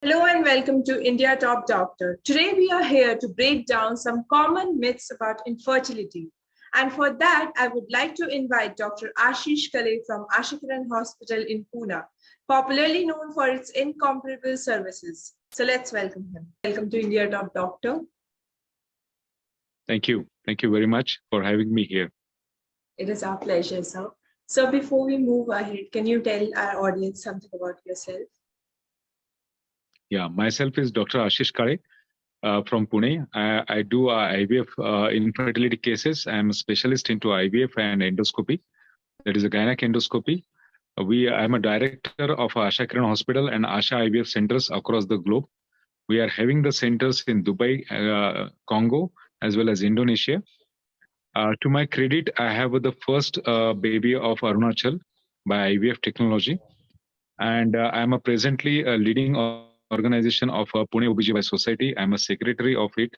Hello and welcome to India Top Doctor. Today we are here to break down some common myths about infertility. And for that, I would like to invite Dr. Ashish Kale from Ashish Kale Hospital in Pune, popularly known for its incomparable services. So let's welcome him. Welcome to India Top Doctor. Thank you. Thank you very much for having me here. It is our pleasure, sir. So before we move ahead, can you tell our audience something about yourself? Yeah, myself is Dr. Ashish Kale from Pune. I do IVF infertility cases. I'm a specialist into IVF and endoscopy. That is a gynec endoscopy. I'm a director of Asha Kiran Hospital and Asha IVF centers across the globe. We are having the centers in Dubai, Congo, as well as Indonesia. To my credit, I have the first baby of Arunachal by IVF technology. And I'm presently a leading organization of Pune OBGYN Society. I'm a secretary of it.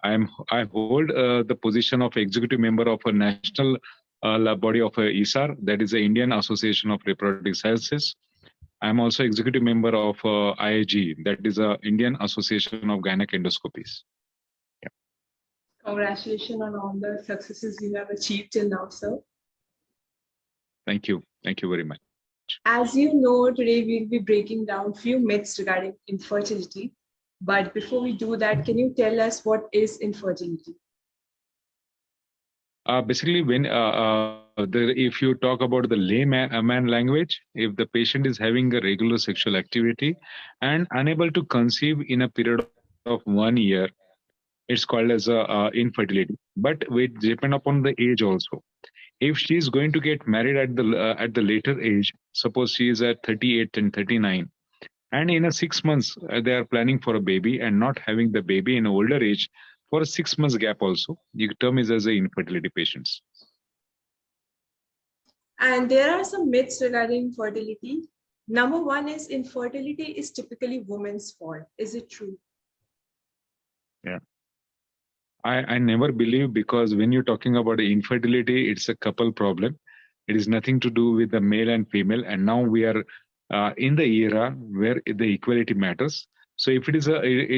I hold the position of executive member of a national body of ISAR, that is the Indian Association of Reproductive Sciences. I'm also executive member of IAG, that is the Indian Association of Gynec Endoscopies. Yeah. Congratulations on all the successes you have achieved till now, sir. Thank you. Thank you very much. As you know, today we'll be breaking down few myths regarding infertility. But before we do that, can you tell us what is infertility? Basically, when if you talk about the layman language, if the patient is having a regular sexual activity and unable to conceive in a period of 1 year, it's called as infertility. But we depend upon the age also. If she is going to get married at the later age, suppose she is at 38 and 39, and in a 6 months they are planning for a baby and not having the baby in an older age for a 6 months gap also, the term is as a infertility patients. And there are some myths regarding fertility. Number one is infertility is typically women's fault. Is it true? Yeah. I never believe, because when you're talking about infertility, it's a couple problem. It is nothing to do with the male and female. And now we are in the era where the equality matters. So if it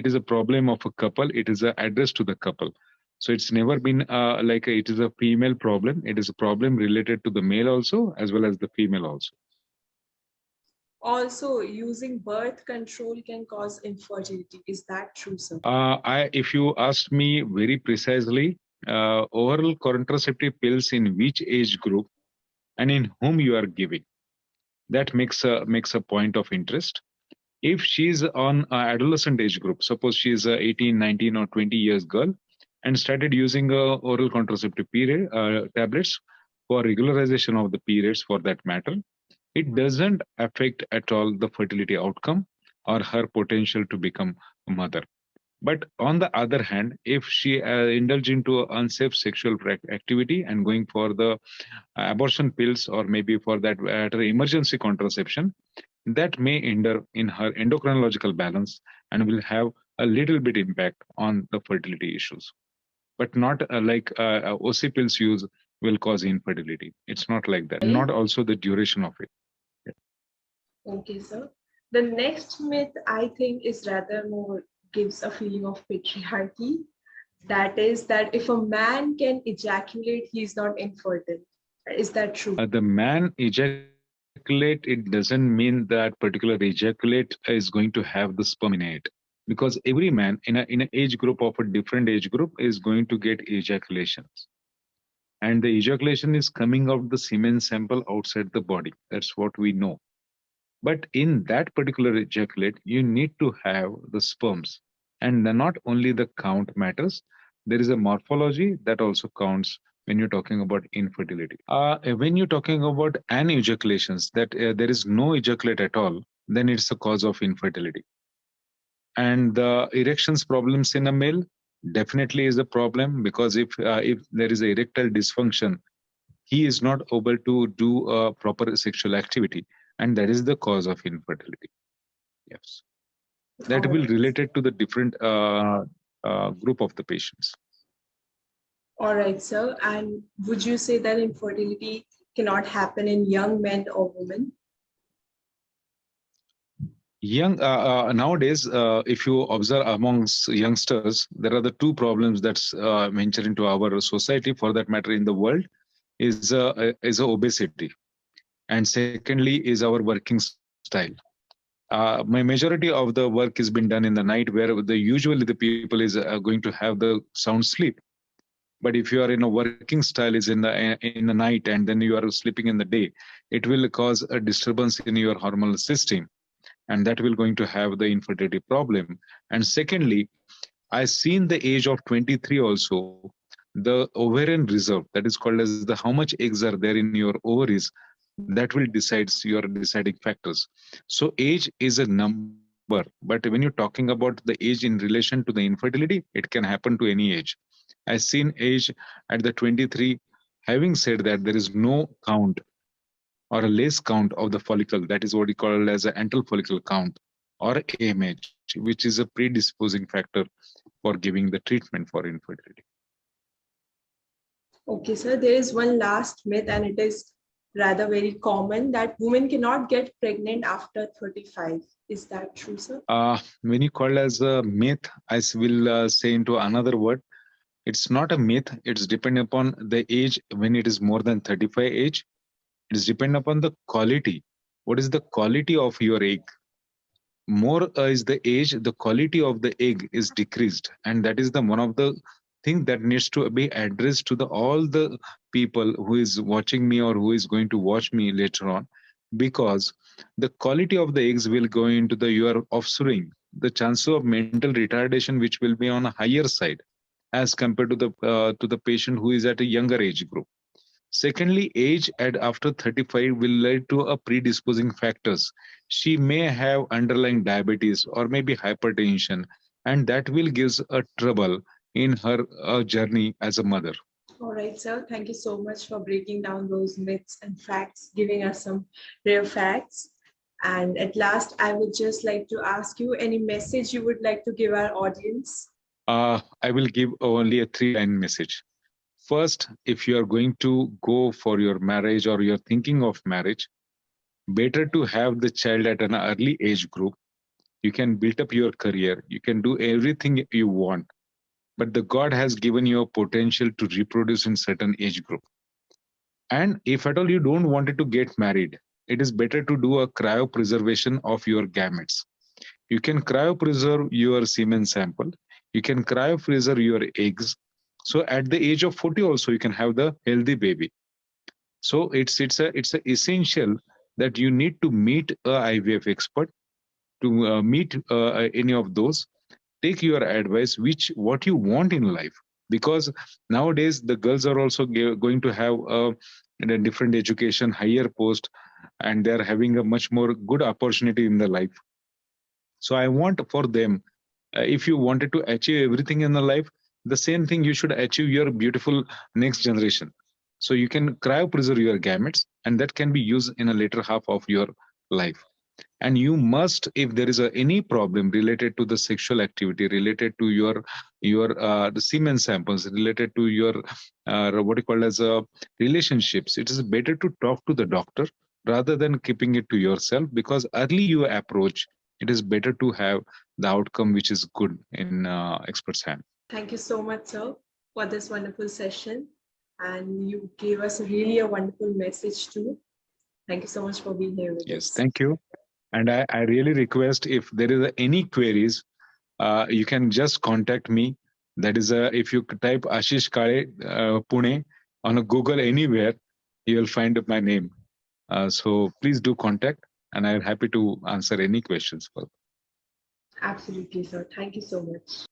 is a problem of a couple, it is addressed to the couple. So it's never been like it is a female problem. It is a problem related to the male also, as well as the female also. Also, using birth control can cause infertility. Is that true, sir? If you ask me very precisely, oral contraceptive pills in which age group and in whom you are giving, that makes a point of interest. If she's on adolescent age group, suppose she is 18, 19 or 20 years girl and started using oral contraceptive tablets for regularization of the periods for that matter, it doesn't affect at all the fertility outcome or her potential to become a mother. But on the other hand, if she indulge into unsafe sexual activity and going for the abortion pills or maybe for that emergency contraception, that may hinder in her endocrinological balance and will have a little bit impact on the fertility issues. But not like OC pills use will cause infertility. It's not like that. And not also the duration of it. Yeah. Okay, sir. The next myth, I think, is rather more gives a feeling of patriarchy. That is that if a man can ejaculate, he is not infertile. Is that true? The man ejaculate, it doesn't mean that particular ejaculate is going to have the sperm in it. Because every man in an age group of a different age group is going to get ejaculations. And the ejaculation is coming out the semen sample outside the body. That's what we know. But in that particular ejaculate, you need to have the sperms. And not only the count matters, there is a morphology that also counts when you're talking about infertility. When you're talking about ejaculations, that there is no ejaculate at all, then it's a cause of infertility. And the erections problems in a male definitely is a problem, because if there is a erectile dysfunction, he is not able to do a proper sexual activity, and that is the cause of infertility. Yes, that will related to the different group of the patients. All right, sir. And would you say that infertility cannot happen in young men or women? Nowadays, if you observe amongst youngsters, there are the two problems that's venture into our society, for that matter, in the world, is obesity, and secondly is our working style. My majority of the work is been done in the night, where usually the people is going to have the sound sleep. But if you are in a working style is in the night, and then you are sleeping in the day, it will cause a disturbance in your hormonal system, and that will going to have the infertility problem. And secondly, I seen the age of 23 also, the ovarian reserve, that is called as the how much eggs are there in your ovaries, that will decides your deciding factors. So age is a number, but when you're talking about the age in relation to the infertility, it can happen to any age. I seen age at the 23. Having said that, there is no count or a less count of the follicle, that is what we call as an antral follicle count, or AMH, which is a predisposing factor for giving the treatment for infertility. Okay, sir, there is one last myth, and it is rather very common, that women cannot get pregnant after 35. Is that true, sir? When you call as a myth, will say into another word, it's not a myth. It's depend upon the age. When it is more than 35 age, it is depend upon the quality. What is the quality of your egg? More is the age, the quality of the egg is decreased, and that is the one of the thing that needs to be addressed to the all the people who is watching me or who is going to watch me later on, because the quality of the eggs will go into the your offspring, the chances of mental retardation which will be on a higher side as compared to the patient who is at a younger age group. Secondly, age at after 35 will lead to a predisposing factors. She may have underlying diabetes or maybe hypertension, and that will gives a trouble in her journey as a mother. All right, sir. Thank you so much for breaking down those myths and facts, giving us some rare facts. And at last, I would just like to ask you any message you would like to give our audience. I will give only a three-line message. First, if you are going to go for your marriage or you're thinking of marriage, better to have the child at an early age group. You can build up your career, you can do everything you want, but the God has given you a potential to reproduce in certain age group. And if at all you don't want it to get married, it is better to do a cryopreservation of your gametes. You can cryopreserve your semen sample. You can cryopreserve your eggs. So at the age of 40 also you can have the healthy baby. So it's a essential that you need to meet a IVF expert, to meet any of those, take your advice which what you want in life, because nowadays the girls are also going to have a different education, higher post, and they are having a much more good opportunity in their life. So I want for them, if you wanted to achieve everything in the life, the same thing you should achieve your beautiful next generation. So you can cryopreserve your gametes, and that can be used in a later half of your life. And you must, if there is any problem related to the sexual activity, related to your the semen samples, related to your what you call as relationships, it is better to talk to the doctor rather than keeping it to yourself, because early you approach, it is better to have the outcome which is good in expert's hand. Thank you so much, sir, for this wonderful session. And you gave us really a wonderful message too. Thank you so much for being here with Yes, us. thank you. And I really request, if there is any queries, you can just contact me. That is, if you type Ashish Kale Pune on a Google anywhere, you will find my name. So please do contact, and I'm happy to answer any questions. Absolutely, sir. Thank you so much.